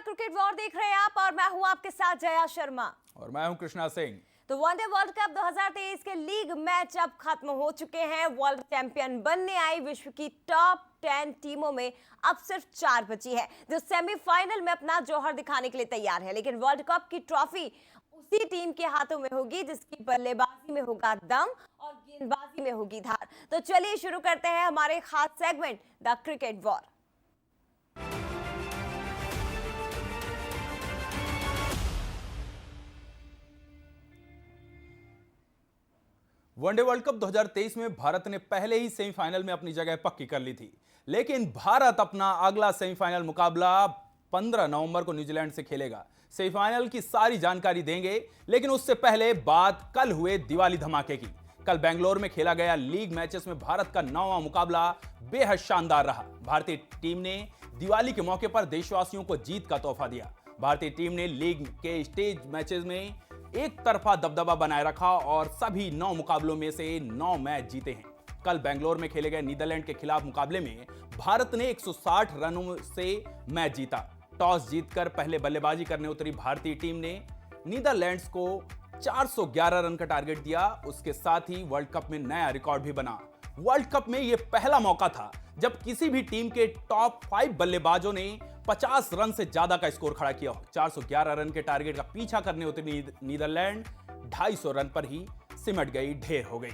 Cricket war देख रहे हैं आप और मैं हूं आपके साथ जया शर्मा और मैं हूं कृष्णा सिंह। तो वनडे वर्ल्ड कप 2023 के लीग मैच अब खत्म हो चुके हैं। वर्ल्ड चैंपियन बनने आई विश्व की टॉप 10 टीमों में अब सिर्फ 4 बची है जो सेमीफाइनल में अपना जौहर दिखाने के लिए तैयार है। लेकिन वर्ल्ड कप की ट्रॉफी उसी टीम के हाथों में होगी जिसकी बल्लेबाजी में होगा दम और गेंदबाजी में होगी धार। तो चलिए शुरू करते हैं हमारे खास segment the cricket war. One day world cup 2023 में भारत ने पहले ही सेमीफाइनल में अपनी जगह पक्की कर ली थी, लेकिन भारत अपना अगला सेमीफाइनल मुकाबला 15 नवंबर को न्यूजीलैंड से खेलेगा। सेमीफाइनल की सारी जानकारी देंगे, लेकिन उससे पहले बात कल हुए दिवाली धमाके की। कल बेंगलोर में खेला गया लीग मैचेस में भारत का 9वां मुकाबला बेहद शानदार रहा। भारतीय टीम ने दिवाली के मौके पर देशवासियों को जीत का तोहफा दिया। भारतीय टीम ने लीग के स्टेज मैचेस में एक तरफा दबदबा बनाए रखा और सभी 9 मुकाबलों में से 9 मैच जीते हैं। कल बेंगलोर में खेले गए नीदरलैंड के खिलाफ मुकाबले में भारत ने 160 रनों से मैच जीता। टॉस जीतकर पहले बल्लेबाजी करने उतरी भारतीय टीम ने नीदरलैंड्स को 411 रन का टारगेट दिया। उसके साथ ही वर्ल्ड कप में नया रिकॉर्ड भी बना। वर्ल्ड कप में यह पहला मौका था जब किसी भी टीम के टॉप 5 बल्लेबाजों ने 50 रन से ज्यादा का स्कोर खड़ा किया हो। 411 रन के टारगेट का पीछा करने उतरी नीदरलैंड 250 रन पर ही सिमट गई, ढेर हो गई।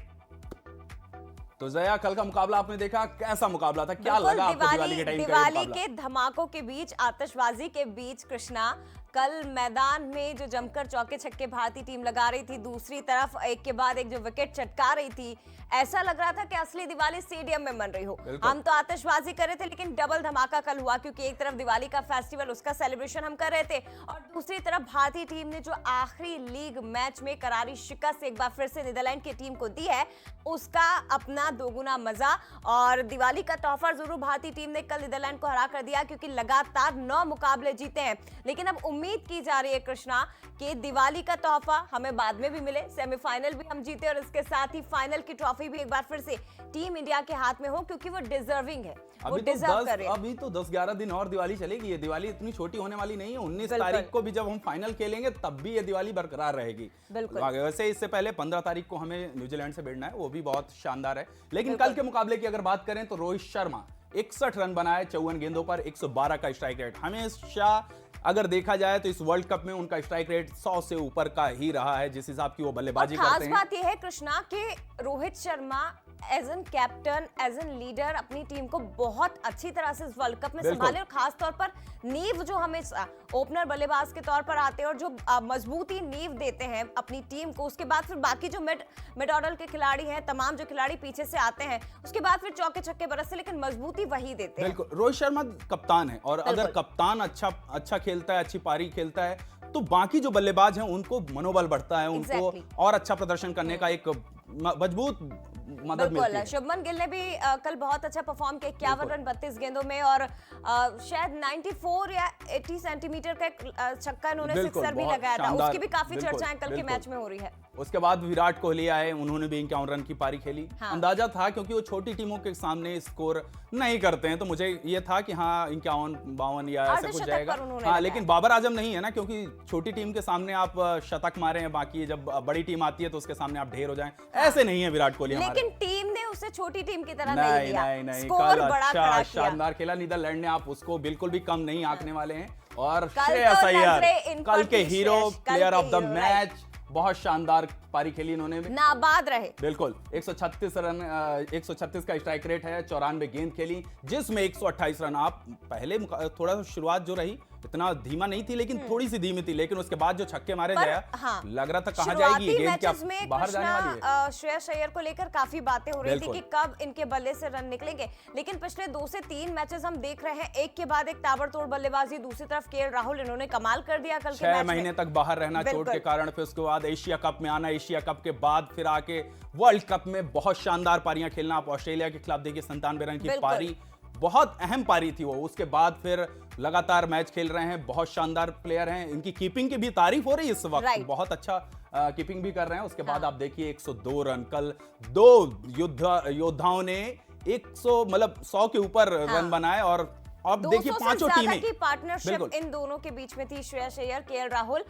तो जया, कल का मुकाबला आपने देखा, कैसा मुकाबला था? क्या लगा आपको दिवाली के टाइम का दिवाली के धमाकों के बीच, आतिशबाजी के बीच कृष्णा, कल मैदान में जो जमकर चौके छक्के भारतीय टीम लगा रही थी, दूसरी तरफ एक के बाद एक जो विकेट चटका रही थी, ऐसा लग रहा था कि असली दिवाली स्टेडियम में मन रही हो। हम तो आतिशबाजी कर रहे थे, लेकिन डबल धमाका कल हुआ, क्योंकि एक तरफ दिवाली का फेस्टिवल, उसका सेलिब्रेशन हम कर रहे थे, और दूसरी तरफ भारतीय टीम ने जो आखिरी लीग मैच में करारी शिकस्त एक बार फिर से नीदरलैंड की टीम को दी है, उसका अपना दोगुना मजा। और दिवाली का तोहफा जरूर भारतीय टीम ने कल नीदरलैंड को हरा कर दिया, क्योंकि लगातार 9 मुकाबले जीते हैं। लेकिन अब उम्मीद की जा रही है कृष्णा कि दिवाली का तोहफा हमें बाद में भी मिले, सेमीफाइनल भी हम जीते और इसके साथ ही फाइनल की ट्रॉफी भी एक बार फिर से टीम इंडिया के हाथ में हो, क्योंकि वो डिजर्विंग है, वो डिजर्व कर रहे हैं। अभी तो 10-11 दिन और दिवाली चलेगी। ये दिवाली इतनी छोटी होने वाली नहीं है। 19 तारीख को भी जब हम फाइनल खेलेंगे तब भी ये दिवाली बरकरार रहेगी। वैसे इससे पहले 15 तारीख को हमें न्यूजीलैंड से भिड़ना है, वो भी बहुत शानदार है। लेकिन कल के मुकाबले की अगर बात करें तो रोहित शर्मा 61 रन बनाए 54 गेंदों पर, 112 का स्ट्राइक रेट। हमेशा अगर देखा जाए तो इस वर्ल्ड कप में उनका स्ट्राइक रेट 100 से ऊपर का ही रहा है, जिस हिसाब की वो बल्लेबाजी करते हैं। खास बात यह है कृष्णा कि Rohit Sharma as an captain, as an leader अपनी टीम को बहुत अच्छी तरह से इस वर्ल्ड कप में संभाले, और खास तौर पर नींव जो हमें ओपनर बल्लेबाज के तौर पर आते हैं और जो मजबूती नींव देते हैं अपनी टीम को, उसके बाद फिर बाकी जो मिड ऑर्डर के खिलाड़ी हैं, तमाम जो खिलाड़ी पीछे से आते हैं, उसके बाद फिर चौके छक्के बरसते, लेकिन मजबूती वही देते हैं। बिल्कुल, रोहित शर्मा कप्तान है, और अगर कप्तान अच्छा खेलता है, अच्छी पारी खेलता है, तो बाकी जो बल्लेबाज हैं उनको मनोबल बढ़ता है, उनको और अच्छा प्रदर्शन करने का एक मजबूत मदद मिलती है। शुभमन गिल ने भी कल बहुत अच्छा परफॉर्म किया, 51 रन 32 गेंदों में, और शायद 94 या 80 सेंटीमीटर का छक्का उन्होंने सिक्सर भी लगाया था। उसकी भी काफी चर्चाएं कल के मैच में हो रही है। उसके बाद विराट कोहली आए, उन्होंने भी 51 रन की पारी खेली। अंदाजा था, क्योंकि वो छोटी टीमों के सामने स्कोर नहीं करते हैं, तो मुझे ये था कि हाँ 51-52 या ऐसा कुछ जाएगा। हाँ, लेकिन बाबर आजम नहीं है ना, क्योंकि छोटी टीम के सामने आप शतक मारे हैं, बाकी जब बड़ी टीम आती है तो उसके सामने आप ढेर हो जाएं, ऐसे नहीं है विराट कोहली। लेकिन टीम ने उसे छोटी टीम की तरह नहीं लिया। नहीं, स्कोर बड़ा अच्छा शानदार खेला नीदरलैंड ने, आप उसको बिल्कुल भी कम नहीं आंकने वाले हैं। और श्रेयस अय्यर कल के hero, player of the match, बहुत शानदार पारी खेली इन्होंने, नाबाद रहे। बिल्कुल, 136 रन, 136 का स्ट्राइक रेट है, 94 गेंद खेली, जिसमें 128 रन। आप पहले थोड़ा शुरुआत जो रही इतना धीमा नहीं थी, लेकिन थोड़ी सी धीमी थी, लेकिन उसके बाद जो छक्के मारे गया, लग रहा था कहां जाएगी ये गेंद, क्या बाहर जाने वाली है। श्रेयस अय्यर को लेकर काफी बातें हो रही थी कि कब इनके बल्ले से रन निकलेंगे, लेकिन पिछले 2 से 3 मैचेस हम देख रहे हैं, एक के बाद एक ताबड़तोड़ बल्लेबाजी। दूसरी तरफ केएल राहुल, इन्होंने कमाल कर दिया कल के मैच में। 6 महीने तक बाहर रहना चोट के कारण, फिर उसके बाद एशिया कप में आना, एशिया कप के बाद फिर आके वर्ल्ड कप में बहुत शानदार पारियां खेलना। आप ऑस्ट्रेलिया के खिलाफ देखिए 97 रन की पारी, बहुत अहम पारी थी वो। उसके बाद फिर लगातार मैच खेल रहे हैं, बहुत शानदार प्लेयर हैं। इनकी कीपिंग की भी तारीफ हो रही है इस वक्त, बहुत अच्छा कीपिंग भी कर रहे हैं। उसके बाद आप देखिए 102 रन, कल 2 योद्धाओं ने 100 मतलब 100 के ऊपर रन बनाए, और अब देखिए 200 से पांचों ज्यादा टीमें की पार्टनरशिप बिल्कुल इन दोनों के बीच में थी। श्रेयस अय्यर, केएल राहुल।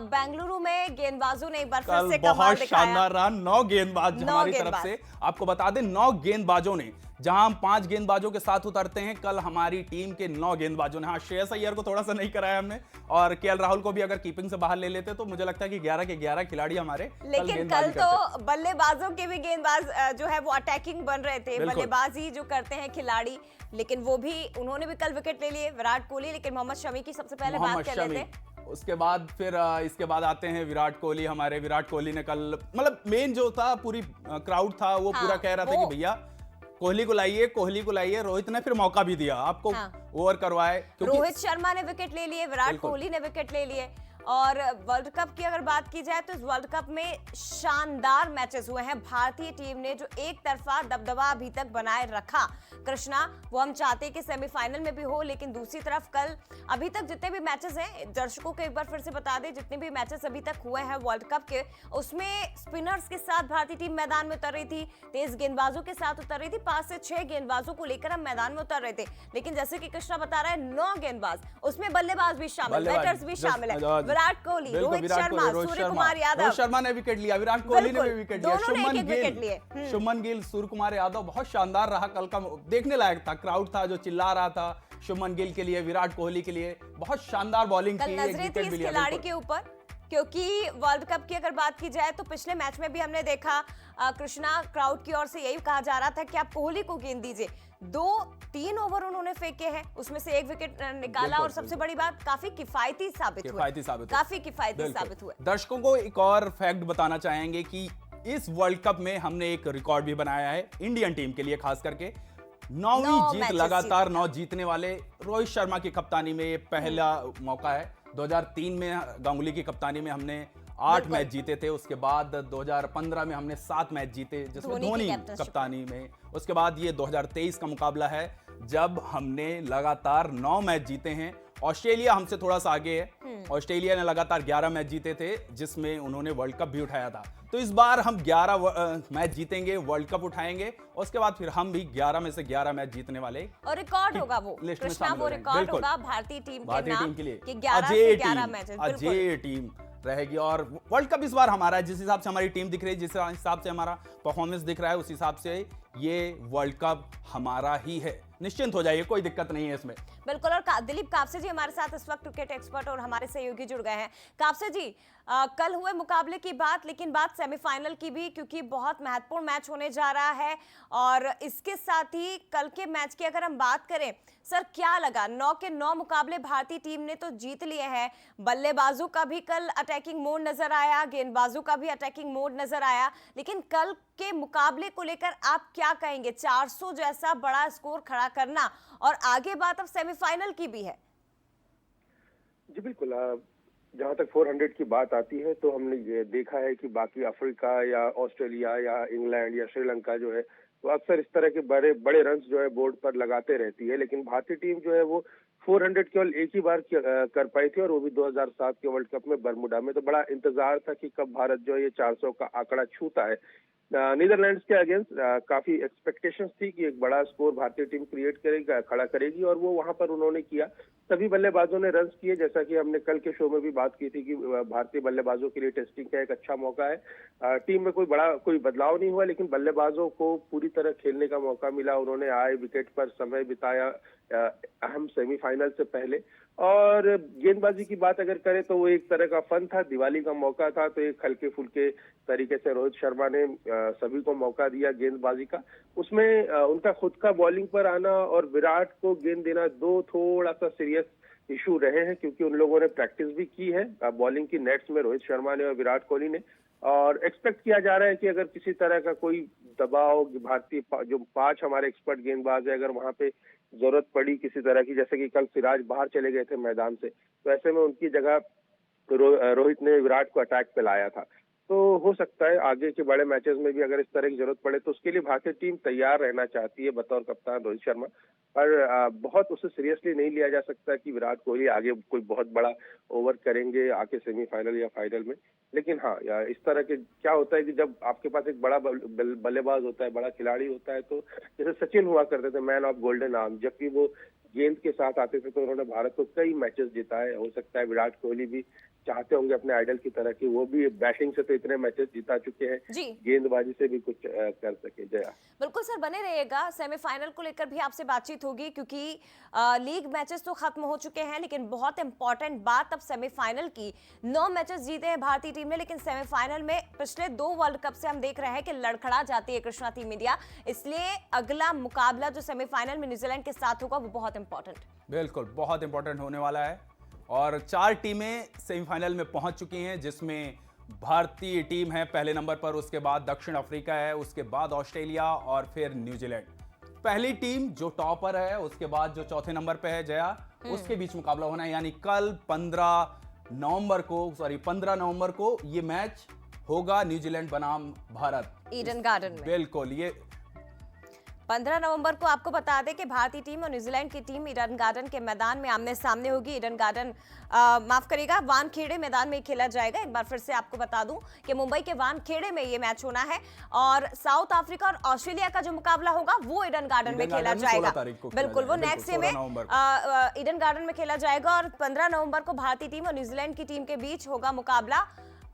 बेंगलुरु में गेंदबाजों ने एक बार फिर कल से कमाल बहुत दिखाया। शानदार रहा। 9 गेंदबाज 9 हमारी तरफ गेंदबाज। से, आपको बता दें 9 गेंदबाजों ने, जहां हम 5 गेंदबाजों के साथ उतरते हैं, कल हमारी टीम के 9 गेंदबाजों ने, हाँ श्रेयस अय्यर को थोड़ा सा नहीं कराया हमने, और केएल राहुल को भी अगर कीपिंग से बाहर ले लेते तो मुझे लगता है कि 11 के 11 खिलाड़ी हमारे लेकिन गेंदबाजी कल करते। तो बल्लेबाजों के भी गेंदबाज जो है वो अटैकिंग बन रहे थे। बिल्कुल। बल्लेबाजी जो करते हैं खिलाड़ी, लेकिन वो भी उन्होंने भी कल विकेट ले लिए। विराट कोहली, लेकिन मोहम्मद शमी की सबसे पहले बात मोहम्मद कर शमी, लेते हैं। उसके बाद फिर इसके बाद आते हैं विराट कोहली। हमारे विराट कोहली ने कल मतलब मेन जो था, पूरी क्राउड था वो हाँ, पूरा कह रहा था वो कि भैया कोहली को लाइए, कोहली को लाइए। रोहित ने फिर मौका भी दिया आपको, हाँ। ओवर करवाए, क्योंकि रोहित शर्मा ने विकेट ले लिए, विराट बिल्कुल। कोहली ने विकेट ले लिए। और वर्ल्ड कप की अगर बात की जाए तो इस वर्ल्ड कप में शानदार मैचेस हुए हैं। भारतीय टीम ने जो एक तरफा दबदबा अभी तक बनाए रखा कृष्णा, वो हम चाहते हैं कि सेमीफाइनल में भी हो। लेकिन दूसरी तरफ कल अभी तक जितने भी मैचेस हैं, दर्शकों को एक बार फिर से बता दें, जितने भी मैचेस अभी तक हुए हैं वर्ल्ड कप के, उसमें स्पिनर्स के साथ भारतीय टीम मैदान में उतर रही थी, तेज गेंदबाजों के साथ उतर रही थी। 5 से 6 गेंदबाजों को लेकर हम मैदान में उतर रहे थे। लेकिन जैसे कि कृष्णा बता रहा है, 9 गेंदबाज, उसमें बल्लेबाज भी शामिल, बैटर्स भी शामिल है। विराट कोहली, रोहित शर्मा, सूर्य कुमार यादव। रोहित शर्मा ने विकेट लिया, विराट कोहली ने भी विकेट लिया, दोनों ने एक-एक विकेट लिए। शुभमन गिल, सूर्य कुमार यादव, बहुत शानदार रहा कल का, देखने लायक था। क्राउड था जो चिल्ला रहा था शुभमन गिल के लिए, विराट कोहली के लिए। बहुत शानदार बॉलिंग कल की, एक नजरें थी विकेट भी इस लिया। खिलाड़ी बिल्कुल। के ऊपर, क्योंकि वर्ल्ड कप की अगर बात की जाए तो पिछले मैच में भी हमने देखा कृष्णा, क्राउड की ओर से यही कहा जा रहा था कि आप कोहली को गेंद दीजिए। 2-3 ओवर उन्होंने फेंके हैं, उसमें से एक विकेट निकाला, और सबसे बड़ी बात काफी किफायती साबित हुए। काफी किफायती साबित हुए। दर्शकों को एक और फैक्ट बताना चाहेंगे कि इस वर्ल्ड कप में हमने एक रिकॉर्ड भी बनाया है इंडियन टीम के लिए, खास करके 9वीं जीत मैचेस लगातार, 9 जीतने वाले। रोहित शर्मा की कप्तानी में ये पहला मौका है। 2003 में गांगुली की कप्तानी में हमने 8 मैच जीते थे। उसके बाद 2015 में हमने 7 मैच जीते, जिसमें धोनी कप्तानी में। उसके बाद ये 2023 का मुकाबला है, जब हमने लगातार 9 मैच जीते हैं। ऑस्ट्रेलिया हमसे थोड़ा सा आगे है। ऑस्ट्रेलिया ने लगातार 11 मैच जीते थे, जिसमें उन्होंने वर्ल्ड कप भी उठाया था। तो इस बार हम 11 मैच जीतेंगे, वर्ल्ड कप उठाएंगे, और उसके बाद फिर हम भी 11 में से 11 मैच जीतने वाले, और रिकॉर्ड होगा वो लिस्ट में कृष्णा, शामिल वो हो जाएंगे। रिकॉर्ड बिल्कुल। होगा भारतीय टीम के भारतीय नाम टीम के लिए कि 11 से 11 मैचेस। अजय टीम रहेगी। और वर्ल्ड कप इस बार हमारा है। जिस हिसाब से हमारी टीम दिख रही है, जिस हिसाब से हमारा परफॉर्मेंस दिख रहा है, उस हिसाब से ये वर्ल्ड कप हमारा ही है। निश्चिंत हो जाइए, कोई दिक्कत नहीं है इसमें। बिल्कुल। और दिलीप कापसे जी हमारे साथ इस वक्त क्रिकेट एक्सपर्ट और हमारे सहयोगी जुड़ गए हैं। कापसे जी, कल हुए मुकाबले की बात, लेकिन बात सेमीफाइनल की भी, क्योंकि बहुत महत्वपूर्ण मैच होने जा रहा है। और इसके साथ ही कल के मैच की अगर हम बात करें, सर क्या लगा? 9 के 9 मुकाबले भारतीय टीम ने तो जीत लिए हैं। बल्लेबाजों का भी कल अटैकिंग मोड नजर आया, गेंदबाजों का भी अटैकिंग मोड नजर आया। लेकिन कल के मुकाबले को लेकर आप क्या कहेंगे? 400 जैसा बड़ा स्कोर खड़ा करना, और आगे बात अब सेमीफाइनल की भी है। जी बिल्कुल। जहाँ तक 400 की बात आती है, तो हमने ये देखा है कि बाकी अफ्रीका या ऑस्ट्रेलिया या इंग्लैंड या श्रीलंका जो है, वो अक्सर इस तरह के बड़े बड़े रन्स जो है बोर्ड पर लगाते रहती है। लेकिन भारतीय टीम जो है वो 400 केवल एक ही बार कर पाई थी, और वो भी 2007 के वर्ल्ड कप में बरमुडा में। तो बड़ा इंतजार था कि कब भारत जो है ये 400 का आंकड़ा छूता है। नीदरलैंड्स के अगेंस्ट काफी एक्सपेक्टेशंस थी कि एक बड़ा स्कोर भारतीय टीम क्रिएट करेगी, खड़ा करेगी, और वो वहां पर उन्होंने किया। सभी बल्लेबाजों ने रन्स किए, जैसा कि हमने कल के शो में भी बात की थी कि भारतीय बल्लेबाजों के लिए टेस्टिंग का एक अच्छा मौका है। टीम में कोई बदलाव नहीं हुआ, लेकिन बल्लेबाजों को पूरी तरह खेलने का मौका मिला। उन्होंने आए, विकेट पर समय बिताया अहम सेमीफाइनल से पहले। और गेंदबाजी की बात अगर करें तो वो एक तरह का फन था, दिवाली का मौका था। तो एक हल्के फुल्के तरीके से रोहित शर्मा ने सभी को मौका दिया गेंदबाजी का। उसमें उनका खुद का बॉलिंग पर आना और विराट को गेंद देना, दो थोड़ा सा सीरियस इशू रहे हैं, क्योंकि उन लोगों ने प्रैक्टिस भी की है बॉलिंग की नेट्स में, रोहित शर्मा ने और विराट कोहली ने। और एक्सपेक्ट किया जा रहा है कि अगर किसी तरह का कोई दबाव, भारतीय जो 5 हमारे एक्सपर्ट गेंदबाज है, अगर वहां पे जरूरत पड़ी किसी तरह की, जैसे कि कल सिराज बाहर चले गए थे मैदान से, तो ऐसे में उनकी जगह रोहित ने विराट को अटैक पे लाया था। तो हो सकता है आगे के बड़े मैचेस में भी अगर इस तरह की जरूरत पड़े, तो उसके लिए भारतीय टीम तैयार रहना चाहती है बतौर कप्तान रोहित शर्मा। पर बहुत उसे सीरियसली नहीं लिया जा सकता कि विराट कोहली आगे कोई बहुत बड़ा ओवर करेंगे आके सेमीफाइनल या फाइनल में। लेकिन हाँ, इस तरह के क्या होता है कि जब आपके पास एक बड़ा बल्लेबाज होता है, बड़ा खिलाड़ी होता है, तो जैसे सचिन हुआ करते थे मैन ऑफ गोल्डन आर्म, जबकि वो गेंद के साथ आते थे तो उन्होंने भारत को कई मैचेस जिताए। हो सकता है विराट कोहली भी चाहते होंगे अपने आइडल की तरह कि वो भी बैटिंग से तो इतने मैचेस जिता चुके हैं, जी गेंदबाजी से भी कुछ कर सके। जया, बिल्कुल सर, बने रहिएगा। सेमीफाइनल को लेकर भी आपसे बातचीत होगी, क्योंकि लीग मैचेस तो खत्म हो चुके हैं, लेकिन बहुत इंपॉर्टेंट बात अब सेमीफाइनल की। 9 मैचेस जीते हैं भारतीय टीम ने, लेकिन सेमीफाइनल में पिछले 2 वर्ल्ड कप से हम देख रहे हैं कि लड़खड़ा जाती है कृष्णा टीम इंडिया। इसलिए अगला मुकाबला जो सेमीफाइनल में न्यूजीलैंड के साथ होगा वो बहुत इंपॉर्टेंट, बिल्कुल बहुत इंपॉर्टेंट होने वाला है। और 4 टीमें सेमीफाइनल में पहुंच चुकी हैं, जिसमें भारतीय टीम है पहले नंबर पर, उसके बाद दक्षिण अफ्रीका है, उसके बाद ऑस्ट्रेलिया और फिर न्यूजीलैंड। पहली टीम जो टॉपर है, उसके बाद जो चौथे नंबर पे है जया, उसके बीच मुकाबला होना है। यानी कल 15 नवंबर को ये मैच होगा न्यूजीलैंड बनाम भारत, ईडन गार्डन में। बिल्कुल, ये 15 नवंबर को आपको बता दें कि भारतीय टीम और न्यूजीलैंड की टीम ईडन गार्डन के मैदान में आमने सामने होगी। ईडन गार्डन माफ करिएगा, वानखेड़े मैदान में खेला जाएगा। एक बार फिर से आपको बता दूं कि मुंबई के वानखेड़े में ये मैच होना है, और साउथ अफ्रीका और ऑस्ट्रेलिया का जो मुकाबला होगा वो ईडन गार्डन में खेला जाएगा। बिल्कुल, वो नेक्स्ट डे में ईडन गार्डन में खेला जाएगा। और 15 नवंबर को भारतीय टीम और न्यूजीलैंड की टीम के बीच होगा मुकाबला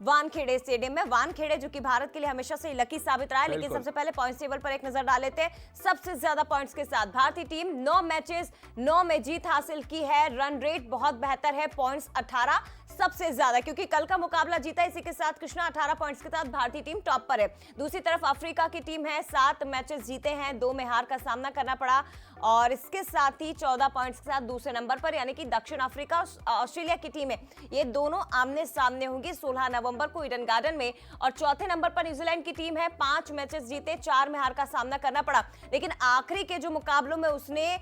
वानखेड़े स्टेडियम में। वानखेड़े जो कि भारत के लिए हमेशा से लकी साबित रहा है। लेकिन सबसे पहले पॉइंट्स टेबल पर एक नजर डाल लेते हैं। सबसे ज्यादा पॉइंट्स के साथ भारतीय टीम 9 मैचेस 9 में जीत हासिल की है। रन रेट बहुत बेहतर है, पॉइंट्स 18 सबसे ज्यादा, क्योंकि कल का मुकाबला जीता। इसी के साथ कृष्णा 18 पॉइंट्स के साथ भारतीय टीम टॉप पर है। दूसरी तरफ अफ्रीका की टीम है, 7 मैचेस जीते हैं, 2 में हार का सामना करना पड़ा, और इसके साथ ही 14 पॉइंट्स के साथ दूसरे नंबर पर, यानी कि दक्षिण अफ्रीका ऑस्ट्रेलिया की टीम है। ये दोनों आमने सामने होंगी 16 नवंबर को ईडन गार्डन में। और चौथे नंबर पर न्यूजीलैंड की टीम है, 5 मैचेस जीते, 4 में हार का सामना करना पड़ा, लेकिन आखिरी के जो मुकाबलों में उसने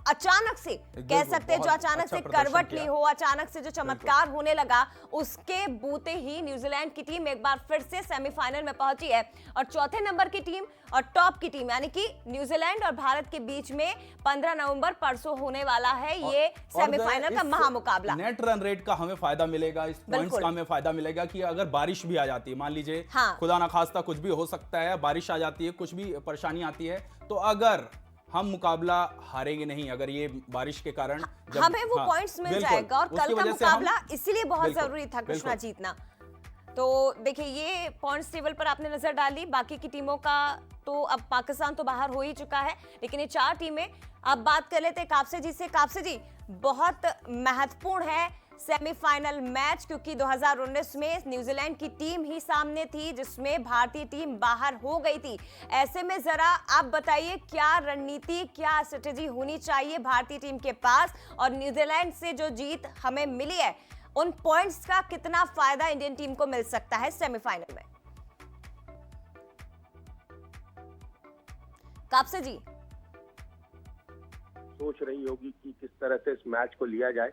अचानक से कह सकते हैं, जो अचानक से करवट ली हो, अचानक से जो चमत्कार होने लगा, उसके बूते ही न्यूजीलैंड की टीम एक बार फिर से सेमीफाइनल में पहुंची है। और चौथे नंबर की टीम और टॉप की टीम, यानी कि न्यूजीलैंड और भारत के बीच में 15 नवंबर परसों होने वाला है ये सेमीफाइनल का महामुकाबला। नेट रन रेट का हमें फायदा मिलेगा, इस पॉइंट्स का हमें फायदा मिलेगा कि अगर बारिश भी आ जाती है, मान लीजिए खुदा ना खास्ता कुछ भी हो सकता है, बारिश आ जाती है, कुछ भी परेशानी आती है, तो अगर हम मुकाबला हारेंगे नहीं, अगर ये बारिश के कारण हमें वो पॉइंट्स मिल जाएगा। और कल का मुकाबला इसलिए बहुत जरूरी था कृष्णा जीतना। तो देखिए, ये पॉइंट्स टेबल पर आपने नजर डाली। बाकी की टीमों का तो अब पाकिस्तान तो बाहर हो ही चुका है, लेकिन ये 4 टीमें। अब बात कर लेते हैं कापसे जी से। कापसे जी, बहुत महत्वपूर्ण है सेमीफाइनल मैच, क्योंकि 2019 में न्यूजीलैंड की टीम ही सामने थी जिसमें भारतीय टीम बाहर हो गई थी। ऐसे में जरा आप बताइए, क्या रणनीति, क्या स्ट्रेटेजी होनी चाहिए भारतीय टीम के पास, और न्यूजीलैंड से जो जीत हमें मिली है, उन पॉइंट्स का कितना फायदा इंडियन टीम को मिल सकता है सेमीफाइनल में? कापसे जी सोच रही होगी कि किस तरह से इस मैच को लिया जाए।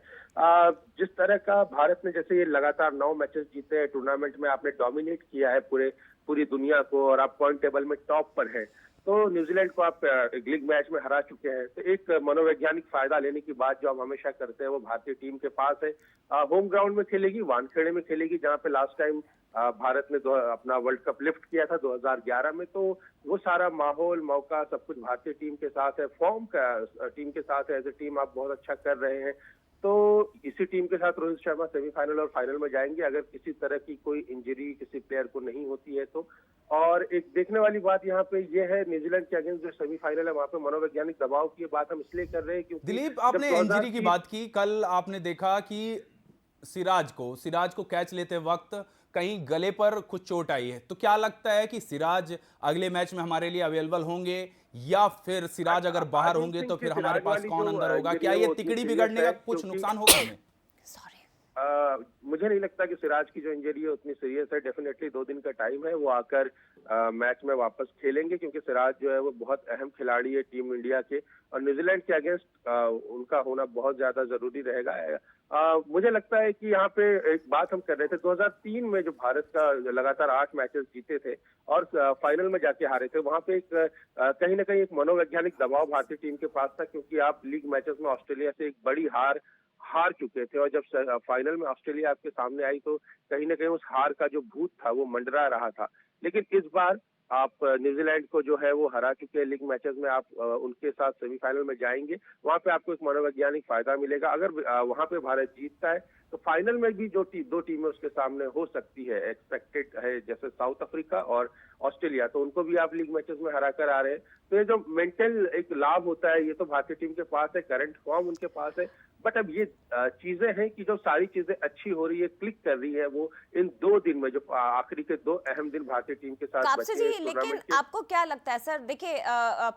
जिस तरह का भारत ने, जैसे ये लगातार 9 मैचेस जीते हैं टूर्नामेंट में, आपने डोमिनेट किया है पूरी दुनिया को, और आप पॉइंट टेबल में टॉप पर है, तो न्यूजीलैंड को आप लीग मैच में हरा चुके हैं। तो एक मनोवैज्ञानिक फायदा लेने की बात जो हम हमेशा करते हैं वो भारतीय टीम के पास है। होम ग्राउंड में खेलेगी, वानखेड़े में खेलेगी, जहां पे लास्ट टाइम भारत ने अपना वर्ल्ड कप लिफ्ट किया था 2011 में। तो वो सारा माहौल, मौका, सब कुछ भारतीय टीम के साथ है, फॉर्म का टीम के साथ है। एज ए टीम आप बहुत अच्छा कर रहे हैं। तो इसी टीम के साथ रोहित शर्मा सेमीफाइनल और फाइनल में जाएंगे, अगर किसी तरह की कोई इंजरी किसी प्लेयर को नहीं होती है तो। और एक देखने वाली बात यहाँ पे ये है, न्यूजीलैंड के अगेंस्ट जो सेमीफाइनल है वहां पे मनोवैज्ञानिक दबाव की बात हम इसलिए कर रहे हैं क्योंकि दिलीप, आपने इंजरी की बात की। कल आपने देखा कि सिराज को कैच लेते वक्त कहीं गले पर कुछ चोट आई है, तो क्या लगता है कि सिराज अगले मैच में हमारे लिए अवेलेबल होंगे, या फिर सिराज अगर बाहर होंगे तो फिर हमारे पास कौन अंदर होगा? क्या ये तिकड़ी बिगड़ने का कुछ नुकसान होगा हमें? मुझे नहीं लगता कि सिराज की जो इंजरी है उतनी सीरियस है। डेफिनेटली 2 दिन का टाइम है, वो आकर मैच में वापस खेलेंगे, क्योंकि सिराज जो है वो बहुत अहम खिलाड़ी है टीम इंडिया के, और न्यूजीलैंड के अगेंस्ट उनका होना बहुत ज्यादा जरूरी रहेगा। मुझे लगता है कि यहाँ पे एक बात हम कर रहे थे, 2003 में जो भारत का लगातार 8 मैचेस जीते थे और फाइनल में जाके हारे थे, वहां पे एक कहीं ना कहीं एक मनोवैज्ञानिक दबाव भारतीय टीम के पास था, क्योंकि आप लीग मैचेस में ऑस्ट्रेलिया से एक बड़ी हार चुके थे, और जब फाइनल में ऑस्ट्रेलिया आपके सामने आई तो कहीं ना कहीं उस हार का जो भूत था वो मंडरा रहा था। लेकिन इस बार आप न्यूजीलैंड को जो है वो हरा चुके हैं लीग मैचेस में, आप उनके साथ सेमीफाइनल में जाएंगे, वहां पे आपको एक मनोवैज्ञानिक फायदा मिलेगा। अगर वहां पे भारत जीतता है तो फाइनल में भी जो दो टीमें उसके सामने हो सकती है, एक्सपेक्टेड है, जैसे साउथ अफ्रीका और ऑस्ट्रेलिया, तो उनको भी आप लीग मैचेस में हरा कर आ रहे हैं। तो ये जो मेंटल एक लाभ होता है ये तो भारतीय टीम के पास है, करंट फॉर्म उनके पास है। बट अब ये चीजें हैं कि जो सारी चीजें अच्छी हो रही है, क्लिक कर रही है, वो इन 2 दिन में, जो आखिरी के 2 अहम दिन भारतीय टीम के साथ तापसी बचे जी, हैं लेकिन आपको क्या लगता है सर, देखिए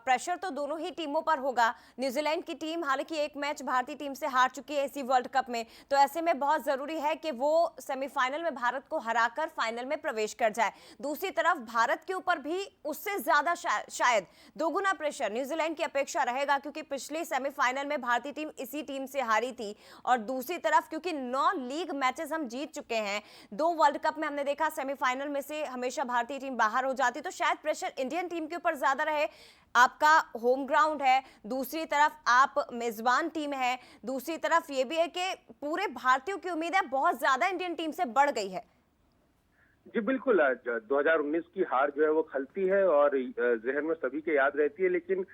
प्रेशर तो दोनों ही टीमों पर होगा। न्यूजीलैंड की टीम हालांकि एक मैच भारतीय टीम से हार चुकी है इसी वर्ल्ड कप में, तो ऐसे में बहुत जरूरी है कि वो सेमीफाइनल में भारत को हराकर फाइनल में प्रवेश कर जाए। दूसरी तरफ भारत के ऊपर भी उससे ज्यादा शायद दोगुना प्रेशर न्यूजीलैंड की अपेक्षा रहेगा, क्योंकि पिछले सेमीफाइनल में भारतीय टीम इसी टीम से हारी थी, और दूसरी तरफ क्योंकि 9 लीग मैचेस हम जीत चुके हैं, 2 वर्ल्ड कप में हमने देखा सेमीफाइनल में से हमेशा भारतीय टीम बाहर हो जाती, तो शायद प्रेशर इंडियन टीम के ऊपर ज्यादा रहे। आपका होम ग्राउंड है, दूसरी तरफ आप मेजबान टीम है, दूसरी तरफ ये भी है कि पूरे भारतीयों की उम्मीद है बहुत ज्यादा इंडियन टीम से बढ़ गई है। जी बिल्कुल, 2019 की हार जो है वो खलती है और जहन में सभी के याद रहती है, लेकिन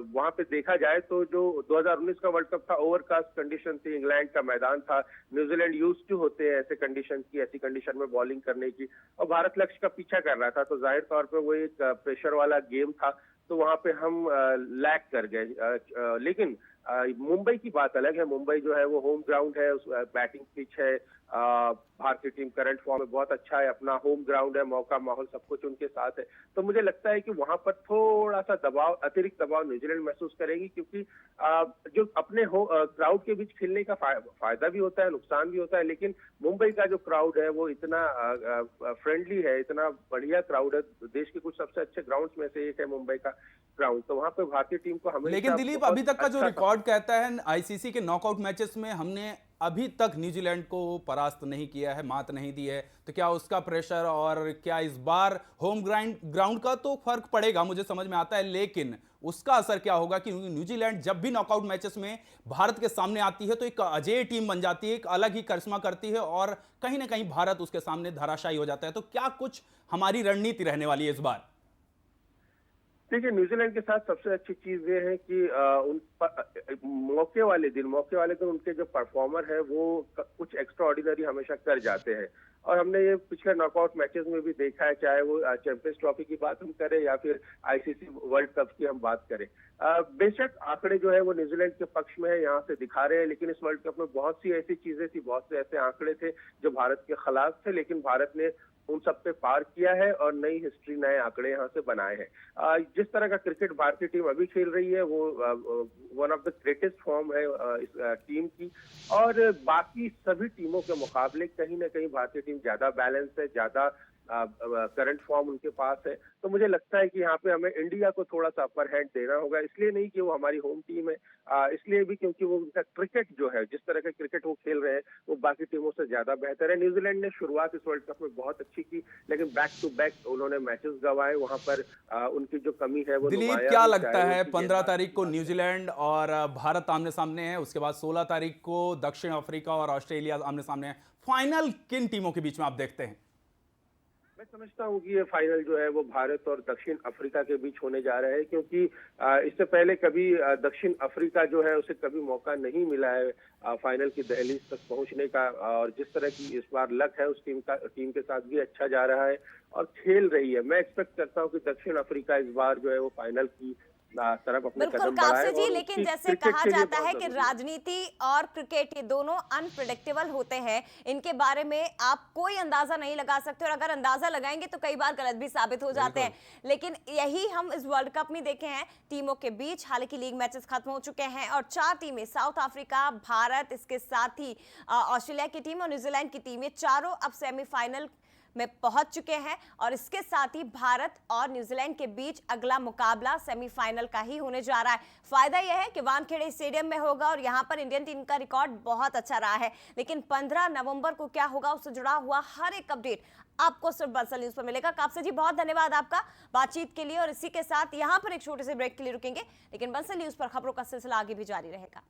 वहां पे देखा जाए तो जो 2019 का वर्ल्ड कप था, ओवरकास्ट कंडीशन थी, इंग्लैंड का मैदान था, न्यूजीलैंड यूज्ड टू होते हैं ऐसे कंडीशन की, ऐसी कंडीशन में बॉलिंग करने की, और भारत लक्ष्य का पीछा कर रहा था, तो जाहिर तौर पे वो एक प्रेशर वाला गेम था, तो वहां पे हम लैग कर गए। लेकिन मुंबई की बात अलग है। मुंबई जो है वो होम ग्राउंड है, उस बैटिंग पिच है, भारतीय टीम करंट फॉर्म में बहुत अच्छा है, अपना होम ग्राउंड है, मौका माहौल सब कुछ उनके साथ है, तो मुझे लगता है कि वहां पर थोड़ा सा दबाव, अतिरिक्त दबाव न्यूजीलैंड महसूस करेगी, क्योंकि जो अपने क्राउड के बीच खेलने का फायदा भी होता है, नुकसान भी होता है, लेकिन मुंबई का जो क्राउड है वो इतना फ्रेंडली है, इतना बढ़िया क्राउड है, देश के कुछ सबसे अच्छे ग्राउंड में से एक है मुंबई का ग्राउंड, तो वहां पे भारतीय टीम को हमेशा। लेकिन दिलीप, अभी तक का जो रिकॉर्ड कहता है आईसीसी के नॉकआउट मैचेस में हमने अभी तक न्यूजीलैंड को परास्त नहीं किया है, मात नहीं दी है, तो क्या उसका प्रेशर और क्या इस बार होम ग्राउंड का तो फर्क पड़ेगा, मुझे समझ में आता है, लेकिन उसका असर क्या होगा कि न्यूजीलैंड जब भी नॉकआउट मैचेस में भारत के सामने आती है तो एक अजेय टीम बन जाती है, एक अलग ही करिश्मा करती है और कहीं ना कहीं भारत उसके सामने धराशायी हो जाता है। तो क्या कुछ हमारी रणनीति रहने वाली है इस बार? देखिए, न्यूजीलैंड के साथ सबसे अच्छी चीज ये है कि मौके वाले दिन उनके जो परफॉर्मर है वो कुछ एक्स्ट्रा ऑर्डिनरी हमेशा कर जाते हैं, और हमने ये पिछले नॉकआउट मैचेस में भी देखा है, चाहे वो चैंपियंस ट्रॉफी की बात हम करें या फिर आईसीसी वर्ल्ड कप की हम बात करें। बेशक आंकड़े जो है वो न्यूजीलैंड के पक्ष में है, यहाँ से दिखा रहे हैं, लेकिन इस वर्ल्ड कप में बहुत सी ऐसी चीजें थी, बहुत से ऐसे आंकड़े थे जो भारत के खिलाफ थे, लेकिन भारत ने उन सब पे पार किया है और नई हिस्ट्री, नए आंकड़े यहाँ से बनाए हैं। जिस तरह का क्रिकेट भारतीय टीम अभी खेल रही है वो one of the greatest form है इस टीम की, और बाकी सभी टीमों के मुकाबले कहीं ना कहीं भारतीय टीम ज्यादा बैलेंस है, ज्यादा करंट फॉर्म उनके पास है, तो मुझे लगता है कि यहाँ पे हमें इंडिया को थोड़ा सा अपर हैंड देना होगा, इसलिए नहीं कि वो हमारी होम टीम है, इसलिए भी क्योंकि वो उनका क्रिकेट जो है, जिस तरह का क्रिकेट वो खेल रहे हैं वो बाकी टीमों से ज्यादा बेहतर है। न्यूजीलैंड ने शुरुआत इस वर्ल्ड कप में बहुत अच्छी की, लेकिन बैक टू बैक उन्होंने मैचेस गंवाए, वहां पर उनकी जो कमी है वो। दिलीप, क्या लगता है 15 तारीख को न्यूजीलैंड और भारत आमने सामने है, उसके बाद 16 तारीख को दक्षिण अफ्रीका और ऑस्ट्रेलिया आमने सामने है, फाइनल किन टीमों के बीच में आप देखते हैं? मैं समझता हूँ कि ये फाइनल जो है वो भारत और दक्षिण अफ्रीका के बीच होने जा रहा है, क्योंकि इससे पहले कभी दक्षिण अफ्रीका जो है उसे कभी मौका नहीं मिला है फाइनल की दहलीज तक पहुंचने का, और जिस तरह की इस बार लक है उस टीम के साथ भी अच्छा जा रहा है और खेल रही है। मैं एक्सपेक्ट करता हूँ कि दक्षिण अफ्रीका इस बार जो है वो फाइनल की तरफ अपने कदम बढ़ाए। जी, लेकिन जैसे कहा जाता है कि राजनीति और क्रिकेट ये दोनों अनप्रेडिक्टेबल होते हैं, इनके बारे में आप कोई अंदाजा नहीं लगा सकते, और अगर अंदाजा लगाएंगे तो कई बार गलत भी साबित हो जाते हैं, लेकिन यही हम इस वर्ल्ड कप में देखे हैं टीमों के बीच। हालांकि लीग मैचेस खत्म हो चुके हैं और 4 टीमें, साउथ अफ्रीका, भारत, इसके साथ ही ऑस्ट्रेलिया की टीम और न्यूजीलैंड की टीम, ये चारों अब सेमीफाइनल में पहुंच चुके हैं, और इसके साथ ही भारत और न्यूजीलैंड के बीच अगला मुकाबला सेमीफाइनल का ही होने जा रहा है। फायदा यह है कि वानखेड़े स्टेडियम में होगा और यहां पर इंडियन टीम का रिकॉर्ड बहुत अच्छा रहा है, लेकिन 15 नवंबर को क्या होगा उससे जुड़ा हुआ हर एक अपडेट आपको सिर्फ बंसल न्यूज पर मिलेगा। कापसे जी, बहुत धन्यवाद आपका बातचीत के लिए, और इसी के साथ यहां पर एक छोटे से ब्रेक के लिए रुकेंगे, लेकिन बंसल न्यूज पर खबरों का सिलसिला आगे भी जारी रहेगा।